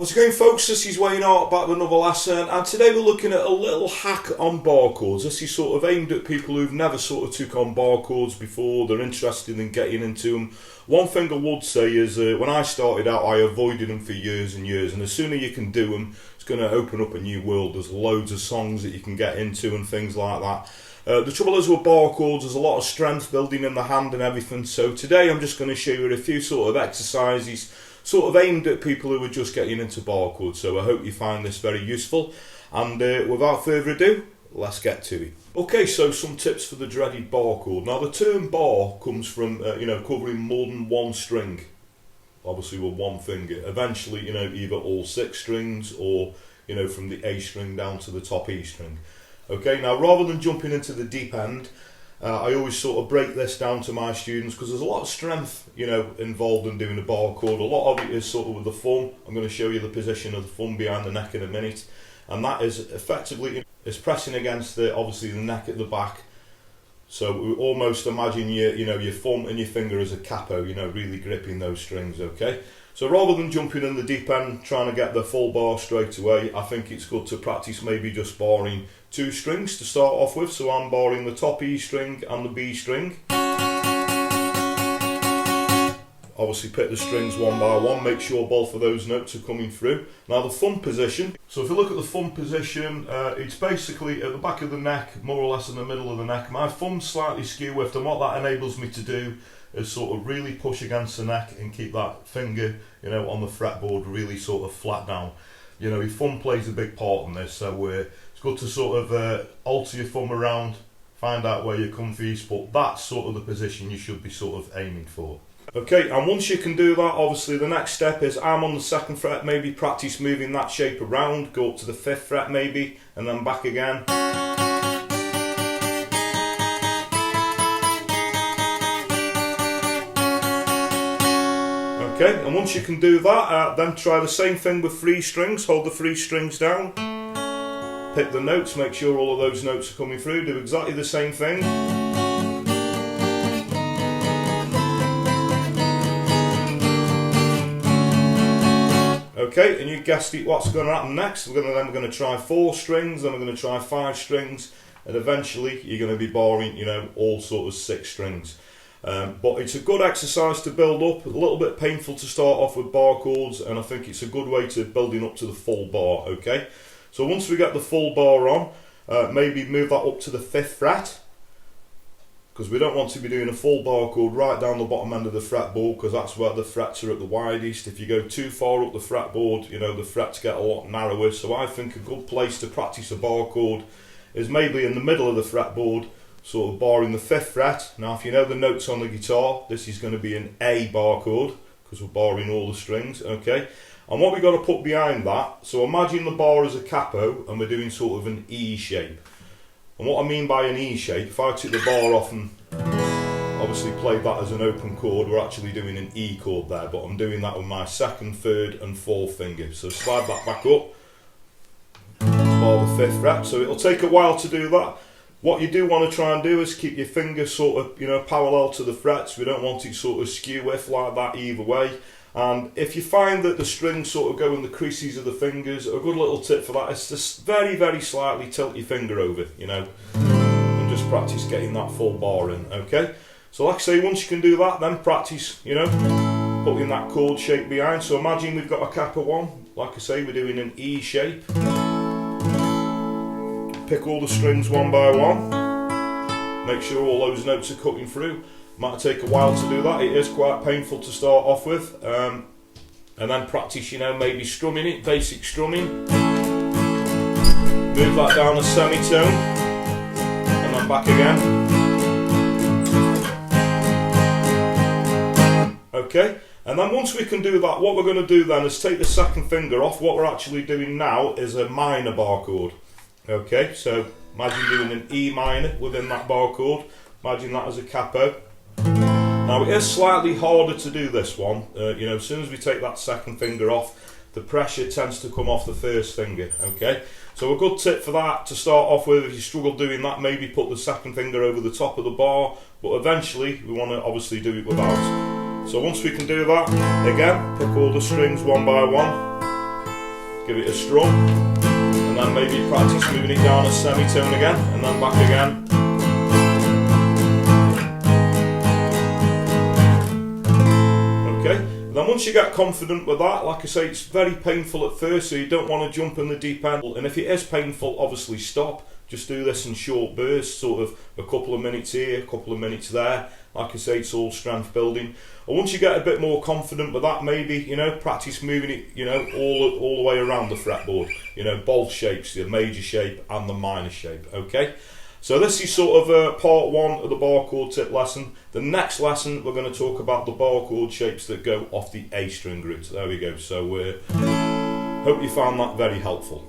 What's going, folks? This is Wayne Art back with another lesson, and today we're looking at a little hack on bar chords. This is sort of aimed at people who've never sort of took on bar chords before, they're interested in getting into them. One thing I would say is when I started out I avoided them for years and years, and the sooner you can do them, it's going to open up a new world. There's loads of songs that you can get into and things like that. The trouble is with bar chords, there's a lot of strength building in the hand and everything, so today I'm just going to show you a few sort of exercises sort of aimed at people who are just getting into bar chords. So I hope you find this very useful, and without further ado, let's get to it. Okay, so some tips for the dreaded bar chord. Now the term bar comes from covering more than one string, obviously with one finger. Eventually, either all 6 strings or from the A string down to the top E string. Okay, now rather than jumping into the deep end, I always sort of break this down to my students because there's a lot of strength, involved in doing a bar chord. A lot of it is sort of with the thumb. I'm going to show you the position of the thumb behind the neck in a minute, and that is effectively is pressing against obviously the neck at the back. So we almost imagine your thumb and your finger as a capo, really gripping those strings. Okay. So rather than jumping in the deep end, trying to get the full bar straight away, I think it's good to practice maybe just barring 2 strings to start off with. So I'm barring the top E string and the B string. Obviously pick the strings one by one, make sure both of those notes are coming through. Now the thumb position, so if you look at the thumb position, it's basically at the back of the neck, more or less in the middle of the neck. My thumb's slightly skew-whiffed, and what that enables me to do is sort of really push against the neck and keep that finger, on the fretboard really sort of flat down. Your thumb plays a big part in this, so it's good to sort of alter your thumb around, find out where you're comfiest, but that's sort of the position you should be sort of aiming for. Okay, and once you can do that, obviously the next step is I'm on the 2nd fret, maybe practice moving that shape around, go up to the 5th fret maybe, and then back again. Okay, and once you can do that, then try the same thing with 3 strings. Hold the 3 strings down, pick the notes, make sure all of those notes are coming through, do exactly the same thing. Okay, and you guessed it, what's going to happen next? We're going to try 4 strings, then we're going to try 5 strings, and eventually you're going to be barring, all sort of 6 strings. But it's a good exercise to build up, a little bit painful to start off with bar chords, and I think it's a good way to building up to the full bar. Okay, so once we get the full bar on, maybe move that up to the 5th fret, because we don't want to be doing a full bar chord right down the bottom end of the fretboard, because that's where the frets are at the widest. If you go too far up the fretboard, the frets get a lot narrower. So I think a good place to practice a bar chord is maybe in the middle of the fretboard, sort of barring the 5th fret. Now if you know the notes on the guitar, this is going to be an A bar chord because we're barring all the strings. Okay, and what we've got to put behind that, so imagine the bar as a capo and we're doing sort of an E shape. And what I mean by an E shape, if I took the bar off and obviously played that as an open chord, we're actually doing an E chord there, but I'm doing that with my 2nd, 3rd and 4th finger. So slide that back up, bar the 5th fret, so it'll take a while to do that. What you do want to try and do is keep your fingers sort of, parallel to the frets. We don't want it sort of skew-whiff like that either way. And if you find that the strings sort of go in the creases of the fingers, a good little tip for that is to very, very slightly tilt your finger over, and just practice getting that full bar in, okay? So like I say, once you can do that, then practice, putting that chord shape behind. So imagine we've got a capo on, like I say, we're doing an E shape. Pick all the strings one by one, make sure all those notes are cutting through. Might take a while to do that, it is quite painful to start off with, and then practice, maybe strumming it, basic strumming. Move that down a semitone, and then back again. Okay, and then once we can do that, what we're going to do then is take the 2nd finger off. What we're actually doing now is a minor bar chord. Okay, so imagine doing an E minor within that bar chord. Imagine that as a capo. Now it is slightly harder to do this one. As soon as we take that 2nd finger off, the pressure tends to come off the 1st finger. Okay, so a good tip for that to start off with, if you struggle doing that, maybe put the 2nd finger over the top of the bar, but eventually we want to obviously do it without. So once we can do that, again, pick all the strings one by one, give it a strum, and then maybe practice moving it down a semitone again, and then back again. Okay, and then once you get confident with that, like I say, it's very painful at first, so you don't want to jump in the deep end, and if it is painful, obviously stop. Just do this in short bursts, sort of a couple of minutes here, a couple of minutes there. Like I say, it's all strength building. And once you get a bit more confident with that, maybe, you know, practice moving it, you know, all the way around the fretboard. You know, both shapes, the major shape and the minor shape, okay? So this is sort of part one of the bar chord tip lesson. The next lesson, we're going to talk about the bar chord shapes that go off the A string group. There we go. So hope you found that very helpful.